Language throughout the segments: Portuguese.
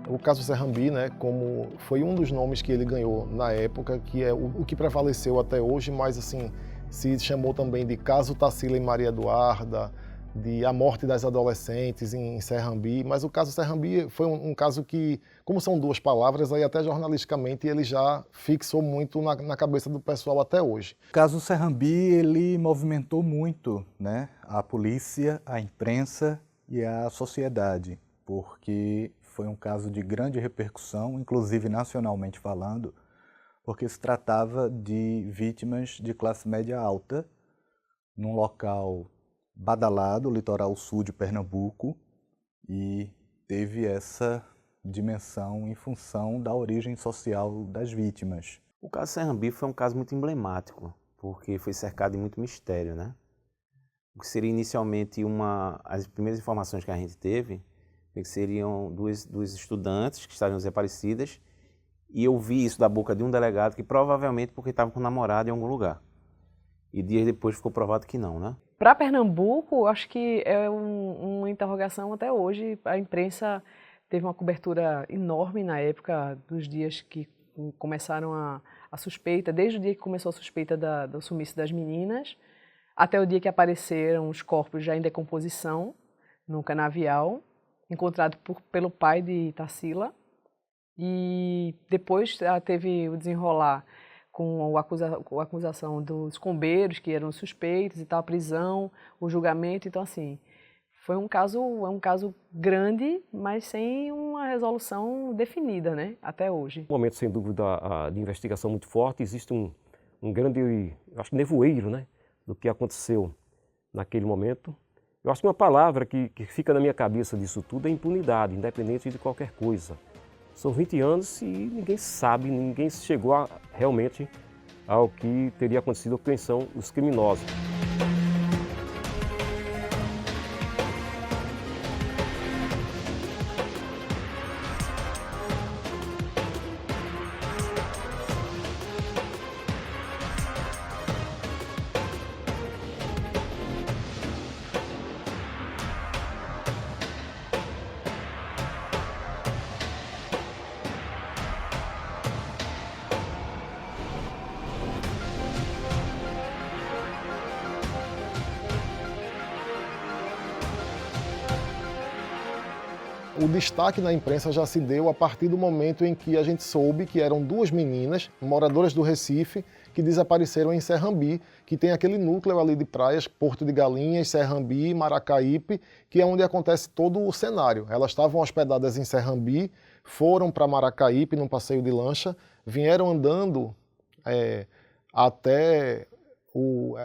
O caso Serrambi, né, como foi um dos nomes que ele ganhou na época, que é o que prevaleceu até hoje, mas assim, se chamou também de caso Tarsila e Maria Eduarda, de a morte das adolescentes em Serrambi, mas o caso Serrambi foi um caso que, como são duas palavras, aí até jornalisticamente ele já fixou muito na cabeça do pessoal até hoje. O caso Serrambi, ele movimentou muito, né, a polícia, a imprensa e a sociedade, porque foi um caso de grande repercussão, inclusive nacionalmente falando, porque se tratava de vítimas de classe média alta, num local badalado, litoral sul de Pernambuco, e teve essa dimensão em função da origem social das vítimas. O caso Serrambi foi um caso muito emblemático, porque foi cercado de muito mistério, né? O que seria inicialmente as primeiras informações que a gente teve, que seriam duas estudantes que estavam desaparecidas, e eu vi isso da boca de um delegado que provavelmente porque estava com um namorado em algum lugar. E dias depois ficou provado que não, né? Para Pernambuco, acho que é uma interrogação até hoje. A imprensa teve uma cobertura enorme na época dos dias que começaram a suspeita, desde o dia que começou a suspeita do sumiço das meninas, até o dia que apareceram os corpos já em decomposição no canavial, encontrado pelo pai de Tarsila. E depois teve o desenrolar com a acusação dos combeiros, que eram suspeitos e tal, a prisão, o julgamento. Então, assim, foi um caso grande, mas sem uma resolução definida, né, até hoje. Um momento, sem dúvida, de investigação muito forte. Existe um grande, acho que nevoeiro, né, do que aconteceu naquele momento. Eu acho que uma palavra que fica na minha cabeça disso tudo é impunidade, independente de qualquer coisa. São 20 anos e ninguém sabe, ninguém chegou realmente ao que teria acontecido, quem são os criminosos. O destaque na imprensa já se deu a partir do momento em que a gente soube que eram duas meninas, moradoras do Recife, que desapareceram em Serrambi, que tem aquele núcleo ali de praias, Porto de Galinhas, Serrambi, Maracaípe, que é onde acontece todo o cenário. Elas estavam hospedadas em Serrambi, foram para Maracaípe num passeio de lancha, vieram andando até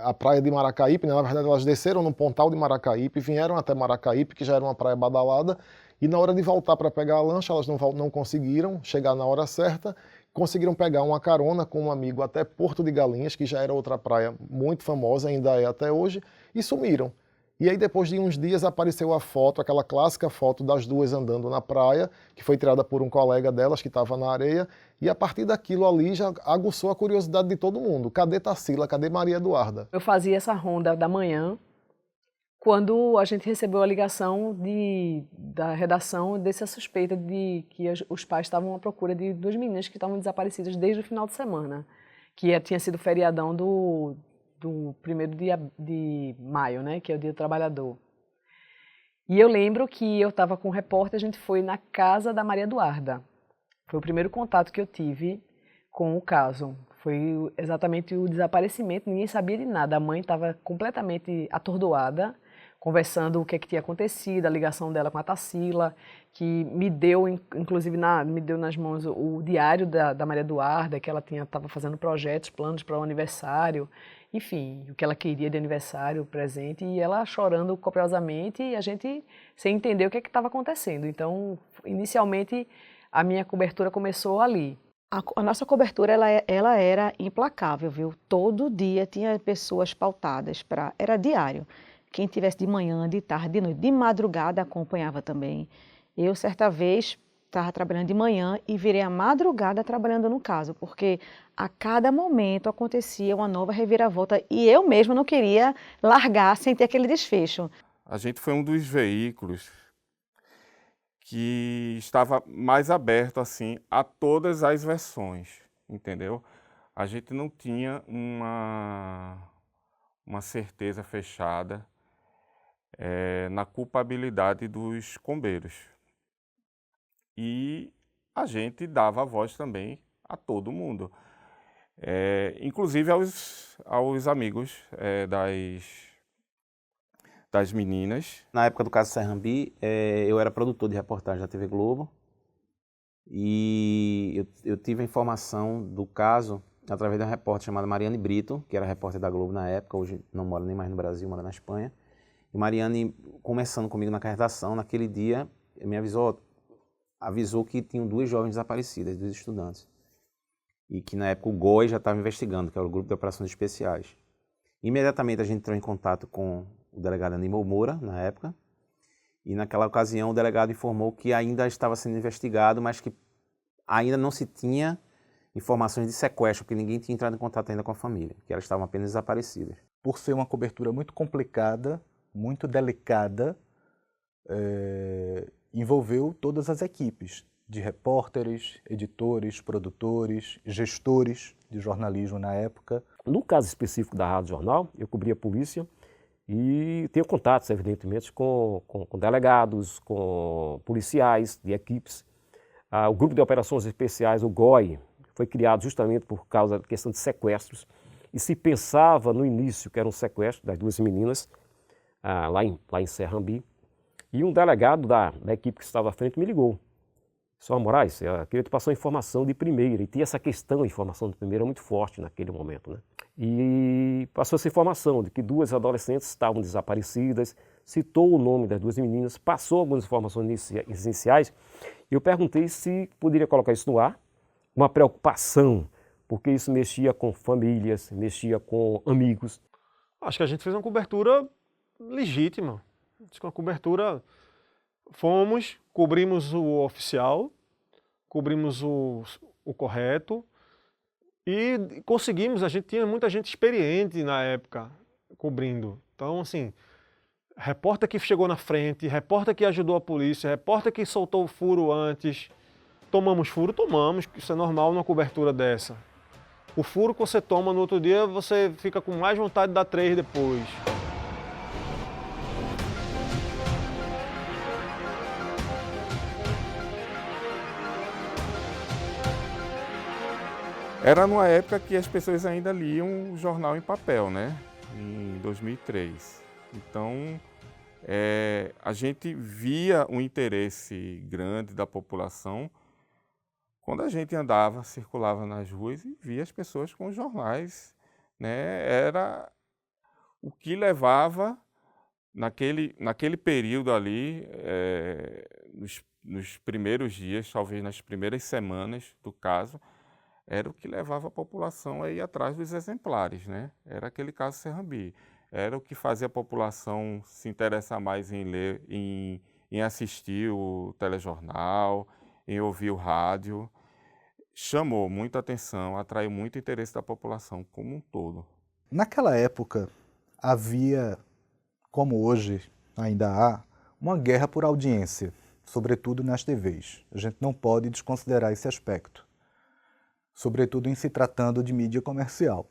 a praia de Maracaípe, né? Na verdade elas desceram no pontal de Maracaípe, vieram até Maracaípe, que já era uma praia badalada, e na hora de voltar para pegar a lancha, elas não conseguiram chegar na hora certa, conseguiram pegar uma carona com um amigo até Porto de Galinhas, que já era outra praia muito famosa, ainda é até hoje, e sumiram. E aí depois de uns dias apareceu a foto, aquela clássica foto das duas andando na praia, que foi tirada por um colega delas que estava na areia, e a partir daquilo ali já aguçou a curiosidade de todo mundo. Cadê Tarsila? Cadê Maria Eduarda? Eu fazia essa ronda da manhã, quando a gente recebeu a ligação da redação dessa suspeita de que os pais estavam à procura de duas meninas que estavam desaparecidas desde o final de semana, que tinha sido feriadão do 1º de maio, né, que é o Dia do Trabalhador. E eu lembro que eu estava com um repórter, a gente foi na casa da Maria Eduarda. Foi o primeiro contato que eu tive com o caso. Foi exatamente o desaparecimento, ninguém sabia de nada. A mãe estava completamente atordoada, conversando o que tinha acontecido, a ligação dela com a Tarsila, que me deu, inclusive, me deu nas mãos o diário da Maria Eduarda, que ela estava fazendo projetos, planos para o aniversário, enfim, o que ela queria de aniversário, presente, e ela chorando copiosamente e a gente sem entender o que estava acontecendo. Então, inicialmente, a minha cobertura começou ali. A nossa cobertura ela era implacável, viu? Todo dia tinha pessoas pautadas era diário. Quem tivesse de manhã, de tarde, de noite, de madrugada acompanhava também. Eu, certa vez, estava trabalhando de manhã e virei a madrugada trabalhando no caso, porque a cada momento acontecia uma nova reviravolta e eu mesma não queria largar sem ter aquele desfecho. A gente foi um dos veículos que estava mais aberto assim a todas as versões, entendeu? A gente não tinha uma certeza fechada na culpabilidade dos combeiros. E a gente dava voz também a todo mundo, inclusive aos amigos das meninas. Na época do caso Serrambi, eu era produtor de reportagem da TV Globo e eu tive a informação do caso através de uma repórter chamada Mariane Brito, que era repórter da Globo na época, hoje não mora nem mais no Brasil, mora na Espanha. E Mariane, conversando comigo na redação, naquele dia, me avisou que tinham 2 jovens desaparecidas, 2 estudantes. E que na época o GOI já estava investigando, que era o Grupo de Operações Especiais. Imediatamente a gente entrou em contato com o delegado Aníbal Moura, na época, e naquela ocasião o delegado informou que ainda estava sendo investigado, mas que ainda não se tinha informações de sequestro, porque ninguém tinha entrado em contato ainda com a família, que elas estavam apenas desaparecidas. Por ser uma cobertura muito complicada, muito delicada, envolveu todas as equipes de repórteres, editores, produtores, gestores de jornalismo na época. No caso específico da Rádio Jornal, eu cobria a polícia e tenho contatos, evidentemente, com delegados, com policiais de equipes. O Grupo de Operações Especiais, o GOI, foi criado justamente por causa da questão de sequestros e se pensava no início que era um sequestro das 2 meninas, lá em Serrambi, e um delegado da equipe que estava à frente me ligou. Sr. Moraes, eu queria te passar uma informação de primeira, e tinha essa questão, a informação de primeira muito forte naquele momento, né? E passou essa informação de que 2 adolescentes estavam desaparecidas, citou o nome das 2 meninas, passou algumas informações iniciais, e eu perguntei se poderia colocar isso no ar, uma preocupação, porque isso mexia com famílias, mexia com amigos. Acho que a gente fez uma cobertura legítima, acho que uma cobertura... Cobrimos o oficial, cobrimos o correto e conseguimos, a gente tinha muita gente experiente na época cobrindo. Então, assim, repórter que chegou na frente, repórter que ajudou a polícia, repórter que soltou o furo antes. Tomamos furo? Tomamos, isso é normal numa cobertura dessa. O furo que você toma no outro dia, você fica com mais vontade de dar 3 depois. Era numa época que as pessoas ainda liam o jornal em papel, né? Em 2003. Então, a gente via um interesse grande da população quando a gente andava, circulava nas ruas e via as pessoas com os jornais, né? Era o que levava, naquele período ali, nos primeiros dias, talvez nas primeiras semanas do caso, era o que levava a população a ir atrás dos exemplares, né? Era aquele caso Serrambi. Era o que fazia a população se interessar mais em ler, em assistir o telejornal, em ouvir o rádio. Chamou muita atenção, atraiu muito interesse da população como um todo. Naquela época, havia, como hoje ainda há, uma guerra por audiência, sobretudo nas TVs. A gente não pode desconsiderar esse aspecto, sobretudo em se tratando de mídia comercial.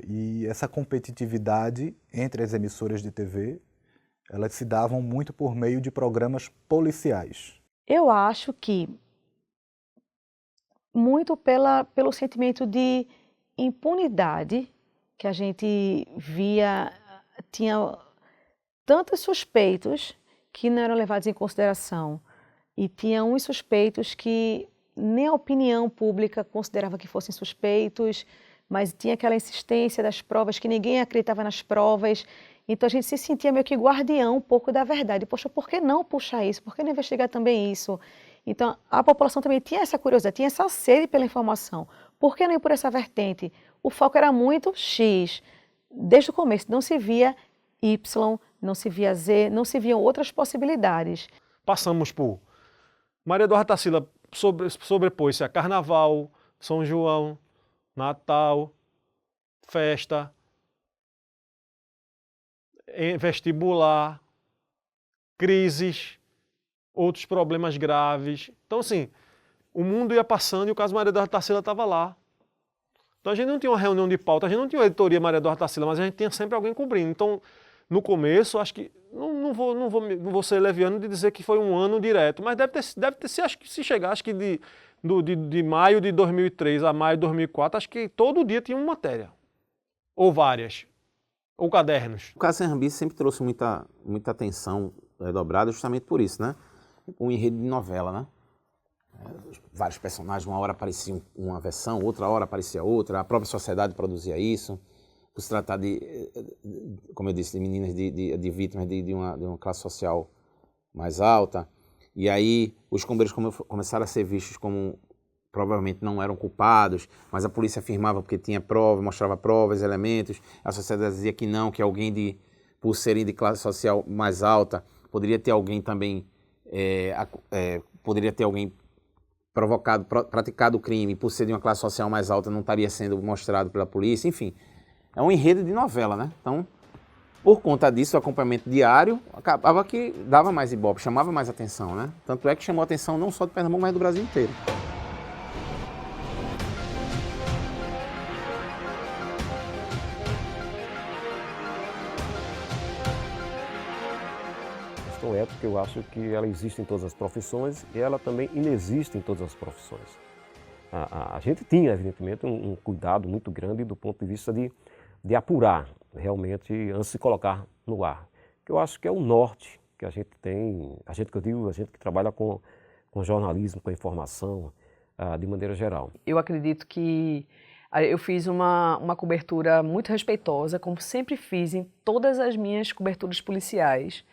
E essa competitividade entre as emissoras de TV, elas se davam muito por meio de programas policiais. Eu acho que muito pelo sentimento de impunidade que a gente via, tinha tantos suspeitos que não eram levados em consideração e tinha uns suspeitos que nem a opinião pública considerava que fossem suspeitos, mas tinha aquela insistência das provas, que ninguém acreditava nas provas. Então a gente se sentia meio que guardião um pouco da verdade. Poxa, por que não puxar isso? Por que não investigar também isso? Então a população também tinha essa curiosidade, tinha essa sede pela informação. Por que não ir por essa vertente? O foco era muito X. Desde o começo não se via Y, não se via Z, não se viam outras possibilidades. Passamos por Maria Eduarda Tarsila, sobrepôs-se a Carnaval, São João, Natal, festa, vestibular, crises, outros problemas graves. Então, assim, o mundo ia passando e o caso Maria Eduarda Tarsila estava lá. Então a gente não tinha uma reunião de pauta, a gente não tinha uma editoria Maria Eduarda Tarsila, mas a gente tinha sempre alguém cobrindo. Então, no começo, acho que, não vou ser leviano de dizer que foi um ano direto, mas deve ter acho que se chegar, acho que de maio de 2003 a maio de 2004, acho que todo dia tinha uma matéria, ou várias, ou cadernos. O caso Sem Rambice sempre trouxe muita atenção dobrada justamente por isso, né? Um enredo de novela, né? Vários personagens, uma hora aparecia uma versão, outra hora aparecia outra, a própria sociedade produzia isso, por se tratar como eu disse, de meninas, de vítimas de uma classe social mais alta. E aí os combeiros começaram a ser vistos como provavelmente não eram culpados, mas a polícia afirmava porque tinha prova, mostrava provas, elementos, a sociedade dizia que não, que alguém por serem de classe social mais alta, poderia ter alguém também, poderia ter alguém praticado o crime, por ser de uma classe social mais alta, não estaria sendo mostrado pela polícia, enfim. É um enredo de novela, né? Então, por conta disso, o acompanhamento diário acabava que dava mais ibope, chamava mais atenção, né? Tanto é que chamou atenção não só de Pernambuco, mas do Brasil inteiro. A questão ética, eu acho que ela existe em todas as profissões e ela também inexiste em todas as profissões. A gente tinha, evidentemente, um cuidado muito grande do ponto de vista de apurar realmente antes de se colocar no ar. Que eu acho que é o norte que a gente tem, a gente que trabalha com jornalismo, com informação, de maneira geral. Eu acredito que eu fiz uma cobertura muito respeitosa, como sempre fiz em todas as minhas coberturas policiais.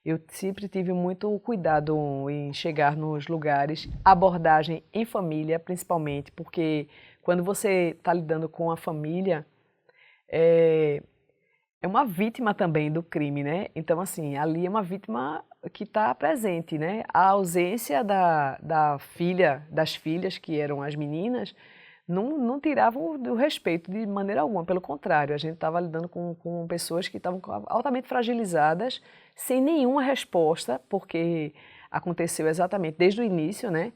Eu sempre tive muito cuidado em chegar nos lugares, abordagem em família, principalmente, porque quando você está lidando com a família, é uma vítima também do crime, né? Então, assim, ali é uma vítima que está presente, né? A ausência das filhas, que eram as meninas, não tiravam do respeito de maneira alguma. Pelo contrário, a gente estava lidando com pessoas que estavam altamente fragilizadas, sem nenhuma resposta, porque aconteceu exatamente desde o início, né?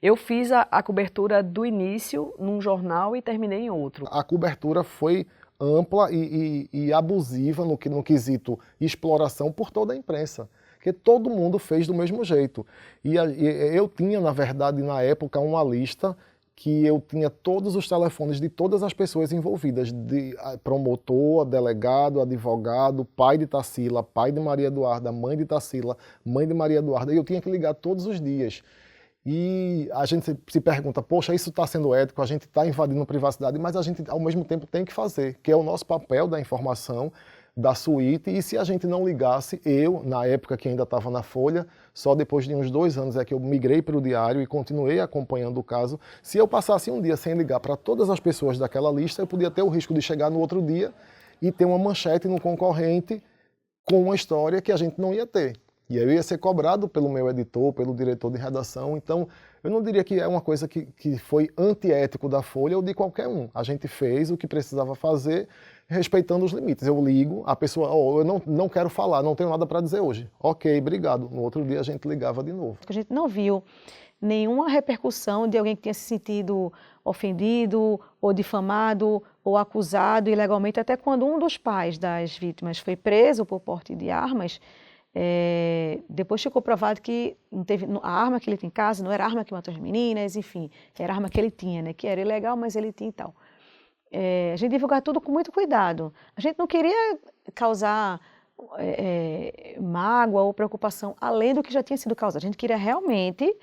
Eu fiz a cobertura do início num jornal e terminei em outro. A cobertura foi ampla e abusiva no quesito exploração por toda a imprensa, que todo mundo fez do mesmo jeito. E eu tinha, na verdade, na época, uma lista que eu tinha todos os telefones de todas as pessoas envolvidas, de promotor, delegado, advogado, pai de Tarsila, pai de Maria Eduarda, mãe de Tarsila, mãe de Maria Eduarda, e eu tinha que ligar todos os dias. E a gente se pergunta, poxa, isso está sendo ético, a gente está invadindo privacidade, mas a gente, ao mesmo tempo, tem que fazer, que é o nosso papel da informação, da suíte, e se a gente não ligasse, eu, na época que ainda estava na Folha, só depois de uns 2 anos é que eu migrei para o Diário e continuei acompanhando o caso, se eu passasse um dia sem ligar para todas as pessoas daquela lista, eu podia ter o risco de chegar no outro dia e ter uma manchete no concorrente com uma história que a gente não ia ter. E eu ia ser cobrado pelo meu editor, pelo diretor de redação, então eu não diria que é uma coisa que foi antiético da Folha ou de qualquer um. A gente fez o que precisava fazer, respeitando os limites. Eu ligo, a pessoa, eu não quero falar, não tenho nada para dizer hoje. Ok, obrigado. No outro dia a gente ligava de novo. A gente não viu nenhuma repercussão de alguém que tenha se sentido ofendido, ou difamado, ou acusado ilegalmente, até quando um dos pais das vítimas foi preso por porte de armas. Depois ficou provado que a arma que ele tinha em casa não era a arma que matou as meninas, enfim, era a arma que ele tinha, né, que era ilegal, mas ele tinha e tal. A gente divulgava tudo com muito cuidado. A gente não queria causar mágoa ou preocupação além do que já tinha sido causado. A gente queria realmente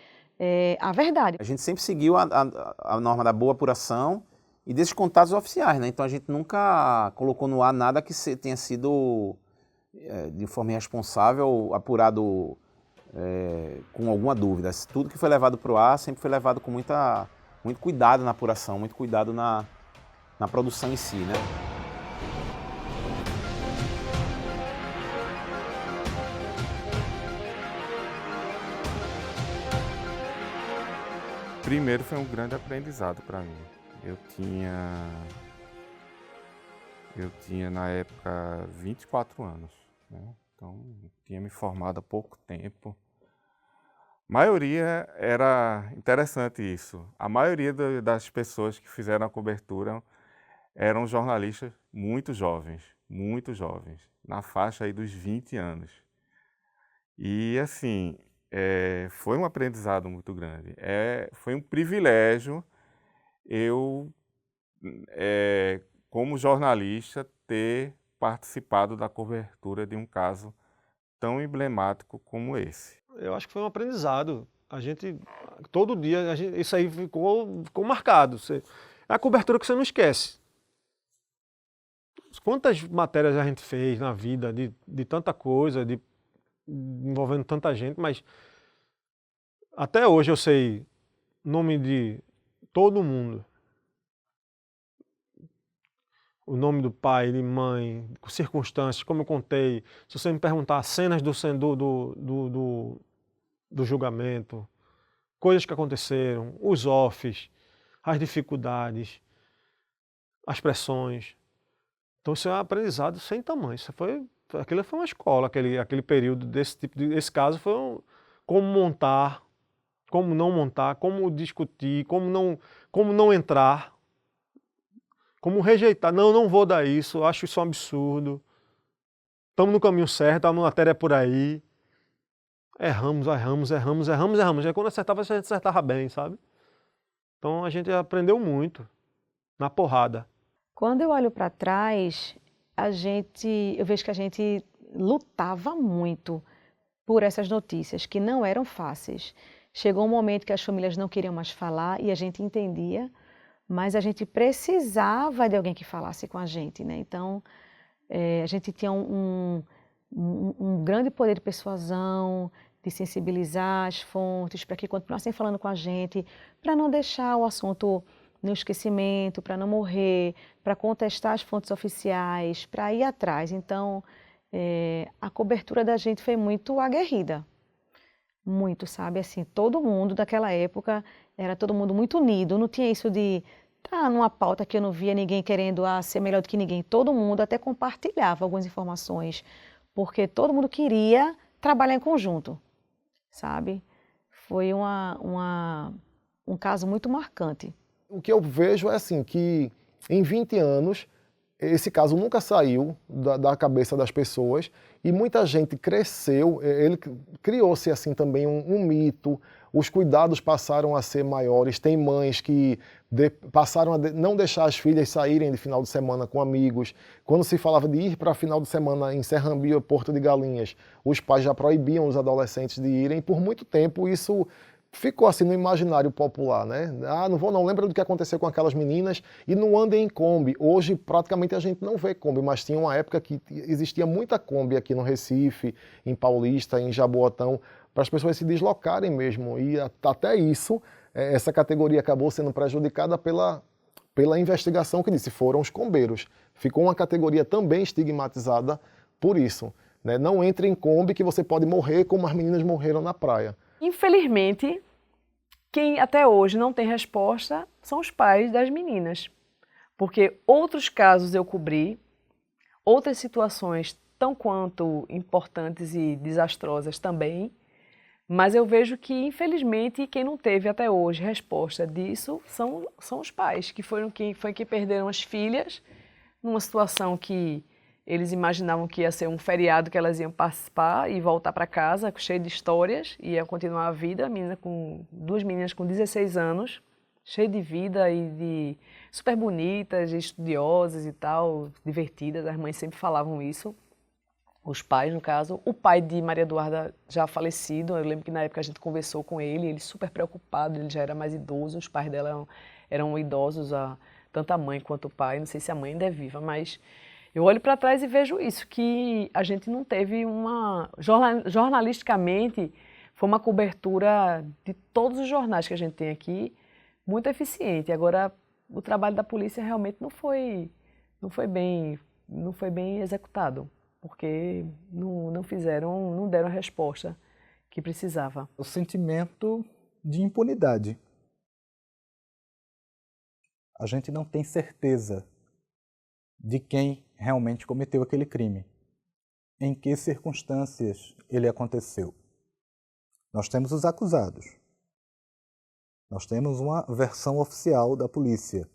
a verdade. A gente sempre seguiu a norma da boa apuração e desses contatos oficiais, né? Então a gente nunca colocou no ar nada que tenha sido de forma irresponsável, apurado com alguma dúvida. Tudo que foi levado para o ar sempre foi levado com muito cuidado na apuração, muito cuidado na produção em si, né? Primeiro foi um grande aprendizado para mim. Eu tinha na época 24 anos, né? Então tinha me formado há pouco tempo. maioria era interessante isso. A maioria das pessoas que fizeram a cobertura eram jornalistas muito jovens, na faixa aí dos 20 anos. E assim, foi um aprendizado muito grande. Foi um privilégio eu, como jornalista, ter participado da cobertura de um caso tão emblemático como esse. Eu acho que foi um aprendizado. A gente, todo dia, isso aí ficou marcado. É a cobertura que você não esquece. Quantas matérias a gente fez na vida de tanta coisa, envolvendo tanta gente, mas até hoje eu sei o nome de todo mundo. O nome do pai, de mãe, circunstâncias, como eu contei. Se você me perguntar cenas do julgamento, coisas que aconteceram, os offs, as dificuldades, as pressões. Então isso é um aprendizado sem tamanho. Aquilo foi uma escola, aquele período desse tipo esse caso foi como montar, como não montar, como discutir, como não entrar, como rejeitar. Não vou dar isso, acho isso um absurdo. Estamos no caminho certo, a matéria é por aí. Erramos. Aí quando acertava, a gente acertava bem, sabe? Então a gente aprendeu muito, na porrada. Quando eu olho para trás, eu vejo que a gente lutava muito por essas notícias, que não eram fáceis. Chegou um momento que as famílias não queriam mais falar e a gente entendia, mas a gente precisava de alguém que falasse com a gente, né? Então, a gente tinha um grande poder de persuasão, de sensibilizar as fontes para que continuassem falando com a gente, para não deixar o assunto no esquecimento, para não morrer, para contestar as fontes oficiais, para ir atrás. Então, a cobertura da gente foi muito aguerrida. Muito, sabe? Assim, todo mundo daquela época era todo mundo muito unido. Não tinha isso de estar numa pauta que eu não via ninguém querendo ser melhor do que ninguém. Todo mundo até compartilhava algumas informações, porque todo mundo queria trabalhar em conjunto, sabe? Foi um caso muito marcante. O que eu vejo é assim, que em 20 anos, esse caso nunca saiu da cabeça das pessoas e muita gente cresceu, criou-se assim também um mito, os cuidados passaram a ser maiores, tem mães que passaram a não deixar as filhas saírem de final de semana com amigos. Quando se falava de ir para final de semana em Serrambio, Porto de Galinhas, os pais já proibiam os adolescentes de irem e por muito tempo isso ficou assim no imaginário popular, né? Não lembra do que aconteceu com aquelas meninas e não andem em Kombi. Hoje praticamente a gente não vê Kombi, mas tinha uma época que existia muita Kombi aqui no Recife, em Paulista, em Jaboatão, para as pessoas se deslocarem mesmo. E até isso, essa categoria acabou sendo prejudicada pela investigação que disse, foram os combeiros. Ficou uma categoria também estigmatizada por isso, né? Não entre em Kombi que você pode morrer como as meninas morreram na praia. Infelizmente, quem até hoje não tem resposta são os pais das meninas. Porque outros casos eu cobri, outras situações tão quanto importantes e desastrosas também, mas eu vejo que, infelizmente, quem não teve até hoje resposta disso são os pais, que foram quem perderam as filhas numa situação que eles imaginavam que ia ser um feriado que elas iam participar e voltar para casa cheio de histórias, ia continuar a vida, duas meninas com 16 anos, cheia de vida e super bonitas, estudiosas e tal, divertidas, as mães sempre falavam isso, os pais no caso. O pai de Maria Eduarda já falecido, eu lembro que na época a gente conversou com ele super preocupado, ele já era mais idoso, os pais dela eram idosos, tanto a mãe quanto o pai, não sei se a mãe ainda é viva, mas eu olho para trás e vejo isso, que a gente não teve jornalisticamente, foi uma cobertura de todos os jornais que a gente tem aqui, muito eficiente. Agora, o trabalho da polícia realmente não foi bem executado, porque não deram a resposta que precisava. O sentimento de impunidade. A gente não tem certeza de quem realmente cometeu aquele crime, em que circunstâncias ele aconteceu. Nós temos os acusados. Nós temos uma versão oficial da polícia,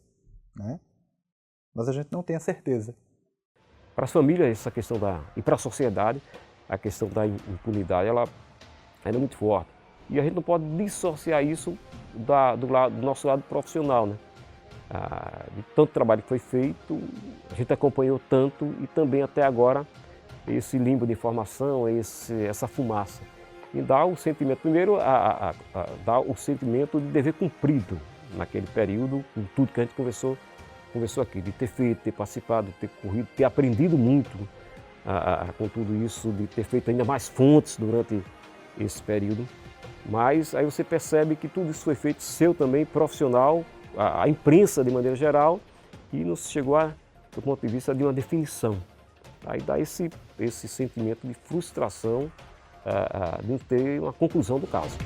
né? Mas a gente não tem a certeza. Para as famílias, essa questão e para a sociedade, a questão da impunidade, ela é muito forte. E a gente não pode dissociar isso do nosso lado profissional, né? De tanto trabalho que foi feito, a gente acompanhou tanto e também até agora esse limbo de informação, essa fumaça. E dá o sentimento, primeiro, dá o sentimento de dever cumprido naquele período, com tudo que a gente conversou aqui, de ter feito, ter participado, ter corrido, ter aprendido muito com tudo isso, de ter feito ainda mais fontes durante esse período. Mas aí você percebe que tudo isso foi feito seu também, profissional, a imprensa de maneira geral, e nos chegou do ponto de vista de uma definição. Aí dá esse sentimento de frustração de não ter uma conclusão do caso.